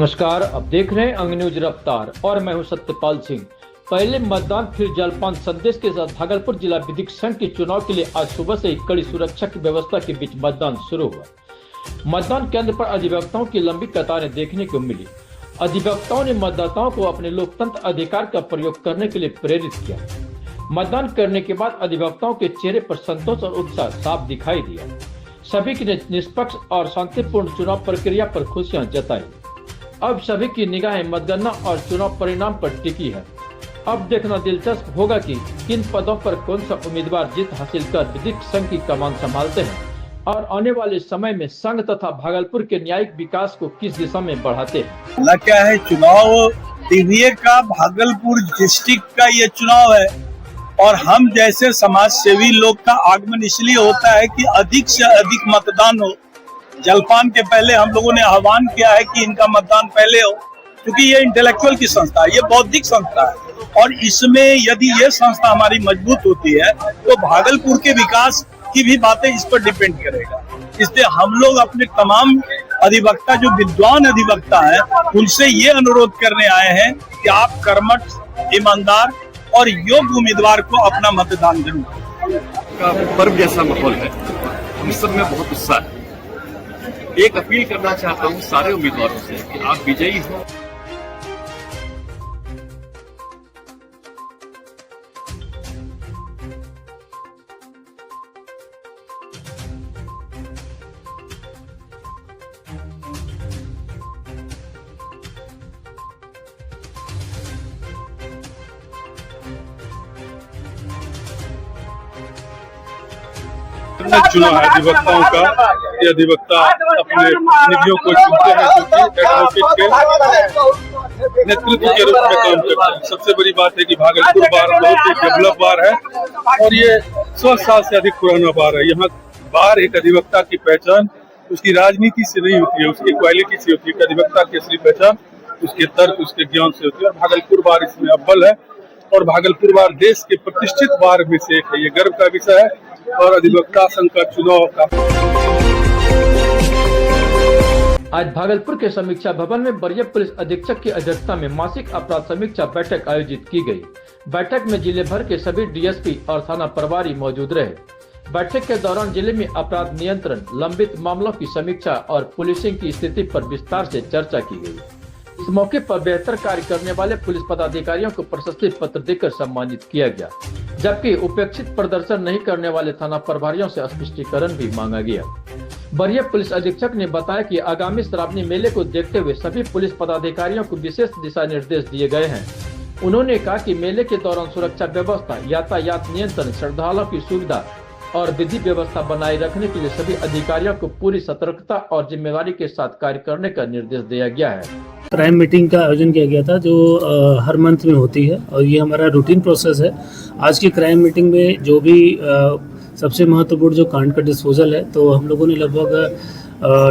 नमस्कार, अब देख रहे हैं अंग न्यूज रफ्तार और मैं हूं सत्यपाल सिंह। पहले मतदान फिर जलपान संदेश के साथ भागलपुर जिला विधिक संघ के चुनाव के लिए आज सुबह से ही कड़ी सुरक्षा की व्यवस्था के बीच मतदान शुरू हुआ। मतदान केंद्र पर अधिवक्ताओं की लंबी कतारें देखने को मिली। अधिवक्ताओं ने मतदाताओं को अपने लोकतंत्र अधिकार का प्रयोग करने के लिए प्रेरित किया। मतदान करने के बाद अधिवक्ताओं के चेहरे पर संतोष और उत्साह साफ दिखाई दिया। सभी ने निष्पक्ष और शांतिपूर्ण चुनाव प्रक्रिया पर खुशियां जताई। अब सभी की निगाहें मतगणना और चुनाव परिणाम पर टिकी है। अब देखना दिलचस्प होगा कि किन पदों पर कौन सा उम्मीदवार जीत हासिल कर विधिक संघ की कमान संभालते हैं और आने वाले समय में संघ तथा भागलपुर के न्यायिक विकास को किस दिशा में बढ़ाते हैं। क्या है, चुनाव टीवीए का भागलपुर डिस्ट्रिक्ट का ये चुनाव है और हम जैसे समाज सेवी लोग का आगमन इसलिए होता है कि अधिक से अधिक मतदान हो। जलपान के पहले हम लोगों ने आह्वान किया है कि इनका मतदान पहले हो, क्योंकि ये इंटेलेक्चुअल की संस्था है, ये बौद्धिक संस्था है और इसमें यदि ये संस्था हमारी मजबूत होती है तो भागलपुर के विकास की भी बातें इस पर डिपेंड करेगा। इसलिए हम लोग अपने तमाम अधिवक्ता जो विद्वान अधिवक्ता हैं उनसे ये अनुरोध करने आए हैं कि आप कर्मठ, ईमानदार और योग्य उम्मीदवार को अपना मतदान जरूर। पर्व जैसा माहौल है, हम सब में बहुत उत्साह है। एक अपील करना चाहता हूँ सारे उम्मीदवारों से कि आप विजयी हो। चुना है अधिवक्ताओं का। ये अधिवक्ता अपने प्रतिनिधियों को चुनते हैं जो कि एडवोकेट के नेतृत्व के रूप में काम करते हैं। सबसे बड़ी बात है कि भागलपुर बार बहुत ही डेवलप बार है और ये 100 साल से अधिक पुराना बार है। यहाँ बार एक अधिवक्ता की पहचान उसकी राजनीति से नहीं होती है, उसकी क्वालिटी से होती है। अधिवक्ता की असली पहचान उसके तर्क, उसके ज्ञान से होती है और भागलपुर बार इसमें अव्वल है और भागलपुर बार देश के प्रतिष्ठित बार में से एक है। ये गर्व का विषय है और अधिवक्ता संघ का चुनाव का। आज भागलपुर के समीक्षा भवन में वरीय पुलिस अधीक्षक की अध्यक्षता में मासिक अपराध समीक्षा बैठक आयोजित की गई। बैठक में जिले भर के सभी डीएसपी और थाना प्रभारी मौजूद रहे। बैठक के दौरान जिले में अपराध नियंत्रण, लंबित मामलों की समीक्षा और पुलिसिंग की स्थिति पर विस्तार से चर्चा की गई। इस मौके पर बेहतर कार्य करने वाले पुलिस पदाधिकारियों को प्रशस्ति पत्र देकर सम्मानित किया गया, जबकि उपेक्षित प्रदर्शन नहीं करने वाले थाना प्रभारियों से स्पष्टीकरण भी मांगा गया। वरीय पुलिस अधीक्षक ने बताया कि आगामी श्रावणी मेले को देखते हुए सभी पुलिस पदाधिकारियों को विशेष दिशा निर्देश दिए गए हैं। उन्होंने कहा कि मेले के दौरान सुरक्षा व्यवस्था, यातायात नियंत्रण, श्रद्धालुओं की सुविधा और विधि व्यवस्था बनाए रखने के लिए सभी अधिकारियों को पूरी सतर्कता और जिम्मेवारी के साथ कार्य करने का निर्देश दिया गया है। क्राइम मीटिंग का आयोजन किया गया था जो हर मंथ में होती है और ये हमारा रूटीन प्रोसेस है। आज की क्राइम मीटिंग में जो भी सबसे महत्वपूर्ण जो कांड का डिस्पोजल है, तो हम लोगों ने लगभग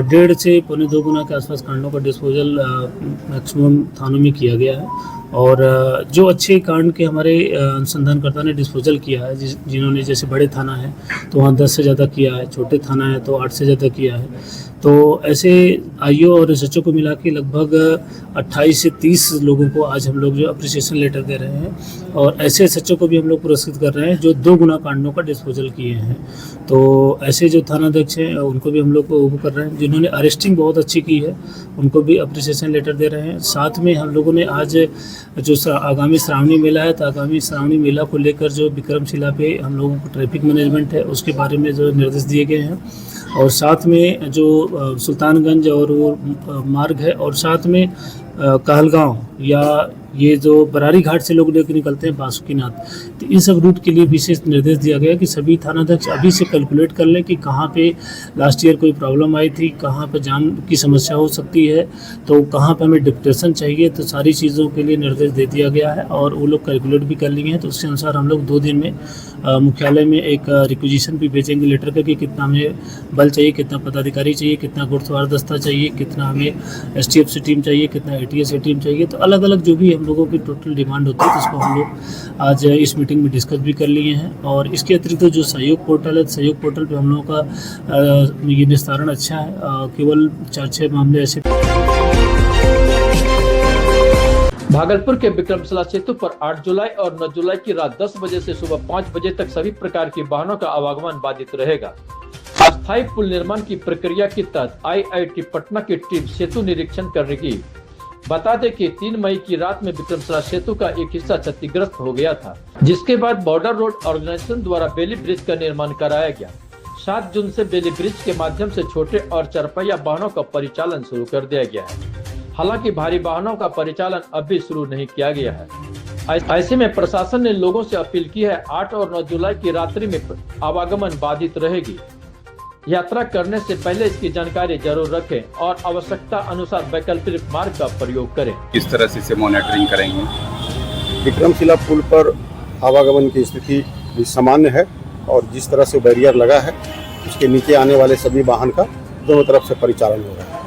1.5 से पौने 2 गुना के आसपास कांडों का डिस्पोजल मैक्सिमम थानों में किया गया है और जो अच्छे कांड के हमारे अनुसंधानकर्ता ने डिस्पोजल किया है, जिन्होंने जैसे बड़े थाना है तो वहाँ 10 से ज़्यादा किया है, छोटे थाना है तो 8 से ज़्यादा किया है। तो ऐसे आईओ और एसएचओ को मिला के लगभग 28 से 30 लोगों को आज हम लोग जो अप्रिसिएशन लेटर दे रहे हैं और ऐसे एसएचओ को भी हम लोग पुरस्कृत कर रहे हैं जो 2 गुना कांडों का डिस्पोजल किए हैं। तो ऐसे जो थानाध्यक्ष हैं उनको भी हम लोग को कर रहे हैं। जिन्होंने अरेस्टिंग बहुत अच्छी की है उनको भी अप्रिसिएशन लेटर दे रहे हैं। साथ में हम लोगों ने आज जो आगामी श्रावणी मेला है तो आगामी श्रावणी मेला को लेकर जो विक्रमशिला पे हम लोगों को ट्रैफिक मैनेजमेंट है उसके बारे में जो निर्देश दिए गए हैं और साथ में जो सुल्तानगंज और वो मार्ग है और साथ में कहलगांव या ये जो बरारी घाट से लोग लेकर निकलते हैं बासुकीनाथ, तो इन सब रूट के लिए विशेष निर्देश दिया गया कि सभी थानाध्यक्ष अभी से कैलकुलेट कर लें कि कहाँ पे लास्ट ईयर कोई प्रॉब्लम आई थी, कहाँ पे जाम की समस्या हो सकती है, तो कहाँ पे हमें डिप्टेशन चाहिए। तो सारी चीज़ों के लिए निर्देश दे दिया गया है और वो लोग कैलकुलेट भी कर लिए हैं। तो उसके अनुसार हम लोग 2 दिन में मुख्यालय में एक रिक्विजिशन भी भेजेंगे लेटर का कि कितना हमें बल चाहिए, कितना पदाधिकारी चाहिए, कितना घुड़सवार दस्ता चाहिए, कितना हमें एसटीएफ से टीम चाहिए, कितना एटीएस से टीम चाहिए। तो अलग अलग जो भी हम लोगों की टोटल डिमांड होती है तो उसको हम लोग आज इस मीटिंग में डिस्कस भी कर लिए हैं। और इसके अतिरिक्त जो सहयोग पोर्टल है, सहयोग पोर्टल पे हम लोगों का ये निस्तारण अच्छा है। केवल 4-6 मामले ऐसे भागलपुर के विक्रमशिला सेतु पर 8 जुलाई और 9 जुलाई की रात 10 बजे से सुबह 5 बजे तक सभी प्रकार की वाहनों का आवागमन बाधित रहेगा। अस्थायी पुल निर्माण की प्रक्रिया के तहत IIT पटना की टीम सेतु निरीक्षण करेगी। बता दें कि 3 मई की रात में विक्रमशिला सेतु का एक हिस्सा क्षतिग्रस्त हो गया था, जिसके बाद बॉर्डर रोड ऑर्गेनाइजेशन द्वारा बेली ब्रिज का निर्माण कराया गया। 7 जून से बेली ब्रिज के माध्यम से छोटे और चरपहिया वाहनों का परिचालन शुरू कर दिया गया है। हालांकि भारी वाहनों का परिचालन अभी शुरू नहीं किया गया है। ऐसे में प्रशासन ने लोगों से अपील की है 8 और 9 जुलाई की रात्रि में आवागमन बाधित रहेगी। यात्रा करने से पहले इसकी जानकारी जरूर रखें और आवश्यकता अनुसार वैकल्पिक मार्ग का प्रयोग करें। किस तरह से इसे मॉनिटरिंग करेंगे? विक्रमशिला पुल पर आवागमन की स्थिति भी सामान्य है और जिस तरह से बैरियर लगा है उसके नीचे आने वाले सभी वाहन का दोनों तरफ से परिचालन हो रहा है।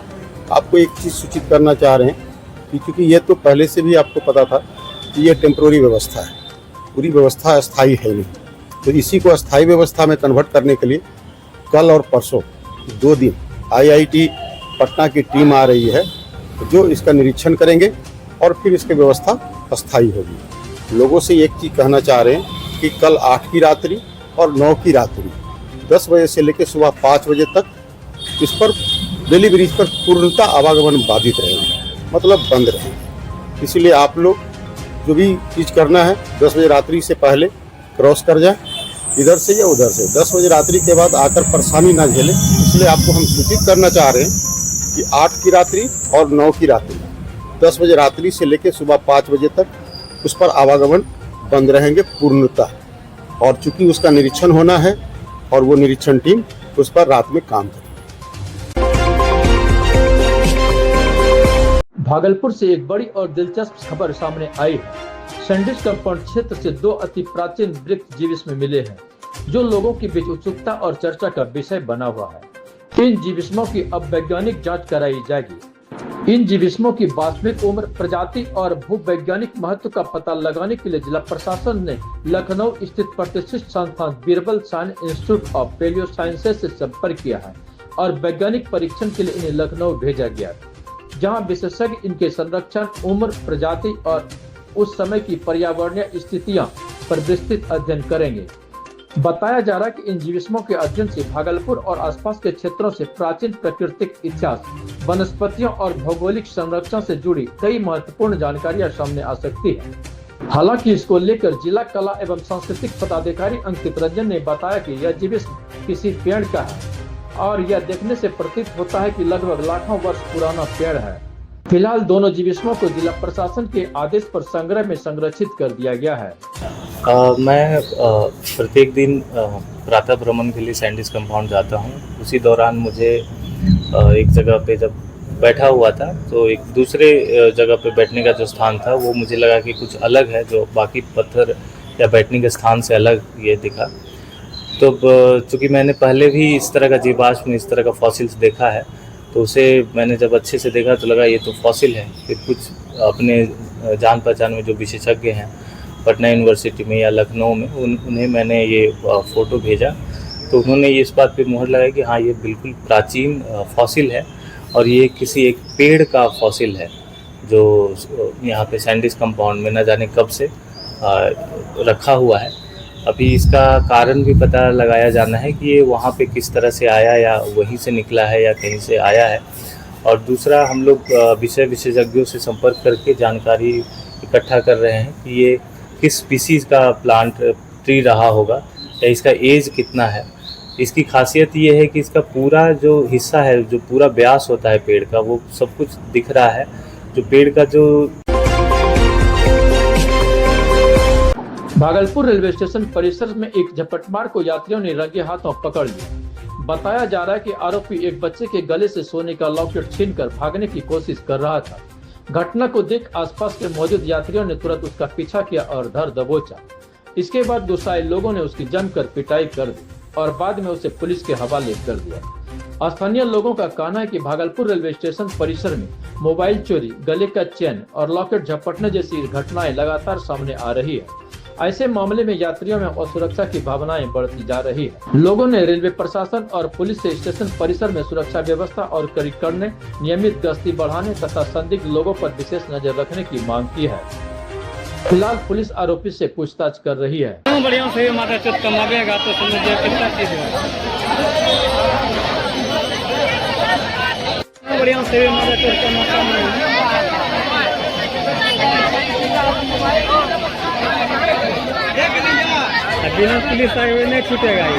आपको एक चीज़ सूचित करना चाह रहे हैं कि क्योंकि ये तो पहले से भी आपको पता था कि ये टेम्प्रोरी व्यवस्था है, पूरी व्यवस्था अस्थायी है नहीं, तो इसी को अस्थायी व्यवस्था में कन्वर्ट करने के लिए कल और परसों 2 दिन IIT पटना की टीम आ रही है जो इसका निरीक्षण करेंगे और फिर इसकी व्यवस्था अस्थायी होगी। लोगों से एक चीज़ कहना चाह रहे हैं कि कल 8 की रात्रि और 9 की रात्रि 10 बजे से लेकर सुबह 5 बजे तक इस पर बेली ब्रिज पर पूर्णतः आवागमन बाधित रहेगा, मतलब बंद रहेगा। इसलिए आप लोग जो भी चीज़ करना है 10 बजे रात्रि से पहले क्रॉस कर जाए, इधर से या उधर से। 10 बजे रात्रि के बाद आकर परेशानी ना झेले, इसलिए आपको हम सूचित करना चाह रहे हैं कि 8 की रात्रि और 9 की रात्रि 10 बजे रात्रि से लेकर सुबह 5 बजे तक उस पर आवागमन बंद रहेंगे पूर्णतः। और चूंकि उसका निरीक्षण होना है और वो निरीक्षण टीम उस पर रात में काम करेगी। भागलपुर से एक बड़ी और दिलचस्प खबर सामने आई है। सैंडिस कंपाउंड क्षेत्र से 2 अति प्राचीन वृक्ष जीवाश्म मिले हैं, जो लोगों के बीच उत्सुकता और चर्चा का विषय बना हुआ है। इन जीवाश्मों की अब वैज्ञानिक जांच कराई जाएगी। इन जीवाश्मों की वास्तविक उम्र, प्रजाति और भूवैज्ञानिक महत्व का पता लगाने के लिए जिला प्रशासन ने लखनऊ स्थित प्रतिष्ठित संस्थान Birbal science institute of palaeo sciences से संपर्क किया है और वैज्ञानिक परीक्षण के लिए इन्हें लखनऊ भेजा गया, जहां विशेषज्ञ इनके संरक्षण, उम्र, प्रजाति और उस समय की पर्यावरणीय स्थितियां पर विस्तृत अध्ययन करेंगे। बताया जा रहा है कि इन जीवाश्मों के अध्ययन से भागलपुर और आसपास के क्षेत्रों से प्राचीन प्राकृतिक इतिहास, वनस्पतियों और भौगोलिक संरक्षण से जुड़ी कई महत्वपूर्ण जानकारियां सामने आ सकती है। हालांकि इसको लेकर जिला कला एवं सांस्कृतिक पदाधिकारी अंकित रंजन ने बताया कि यह जीवाश्म किसी पेड़ का है और यह देखने से प्रतीत होता है कि लगभग लाखों वर्ष पुराना पेड़ है। फिलहाल दोनों जीवाश्मों को जिला प्रशासन के आदेश पर संग्रह में संरक्षित कर दिया गया है। मैं प्रत्येक दिन प्रातः भ्रमण के लिए सैंडिस कंपाउंड जाता हूँ। उसी दौरान मुझे एक जगह पे जब बैठा हुआ था तो एक दूसरे जगह पे बैठने का जो स्थान था वो मुझे लगा कि कुछ अलग है, जो बाकी पत्थर या बैठने के स्थान से अलग ये दिखा। तो चूँकि मैंने पहले भी इस तरह का जीवाश्म, इस तरह का फॉसिल्स देखा है, तो उसे मैंने जब अच्छे से देखा तो लगा ये तो फॉसिल है। फिर कुछ अपने जान पहचान में जो विशेषज्ञ हैं पटना यूनिवर्सिटी में या लखनऊ में, उन्हें मैंने ये फ़ोटो भेजा, तो उन्होंने ये इस बात पे मोहर लगाई कि हाँ ये बिल्कुल प्राचीन फॉसिल है और ये किसी एक पेड़ का फॉसिल है जो यहाँ पे सैंडिस कंपाउंड में न जाने कब से रखा हुआ है। अभी इसका कारण भी पता लगाया जाना है कि ये वहाँ पे किस तरह से आया, या वहीं से निकला है या कहीं से आया है। और दूसरा, हम लोग विशेषज्ञों से संपर्क करके जानकारी इकट्ठा कर रहे हैं कि ये किस स्पीसीज़ का प्लांट ट्री रहा होगा या इसका एज कितना है। इसकी खासियत ये है कि इसका पूरा जो हिस्सा है, जो पूरा व्यास होता है पेड़ का, वो सब कुछ दिख रहा है। जो पेड़ का जो भागलपुर रेलवे स्टेशन परिसर में एक झपटमार को यात्रियों ने रंगे हाथों पकड़ लिया। बताया जा रहा है कि आरोपी एक बच्चे के गले से सोने का लॉकेट छीनकर भागने की कोशिश कर रहा था। घटना को देख आसपास के मौजूद यात्रियों ने तुरंत उसका पीछा किया और धर दबोचा। इसके बाद गुस्साए लोगों ने उसकी जमकर पिटाई कर दी और बाद में उसे पुलिस के हवाले कर दिया। स्थानीय लोगों का कहना है कि भागलपुर रेलवे स्टेशन परिसर में मोबाइल चोरी, गले का चेन और लॉकेट झपटने जैसी घटनाएं लगातार सामने आ रही है ऐसे मामले में यात्रियों में असुरक्षा की भावनाएं बढ़ती जा रही है। लोगों ने रेलवे प्रशासन और पुलिस से स्टेशन परिसर में सुरक्षा व्यवस्था और कड़ी करने, नियमित गश्ती बढ़ाने तथा संदिग्ध लोगों पर विशेष नजर रखने की मांग की है। फिलहाल पुलिस आरोपी से पूछताछ कर रही है। बढ़िया से माता चोट कमावेगा तो समझिए कितना चीज है। बढ़िया से माता चोट कमावेगा बिना पुलिस आए हुए नहीं छूटेगा ये।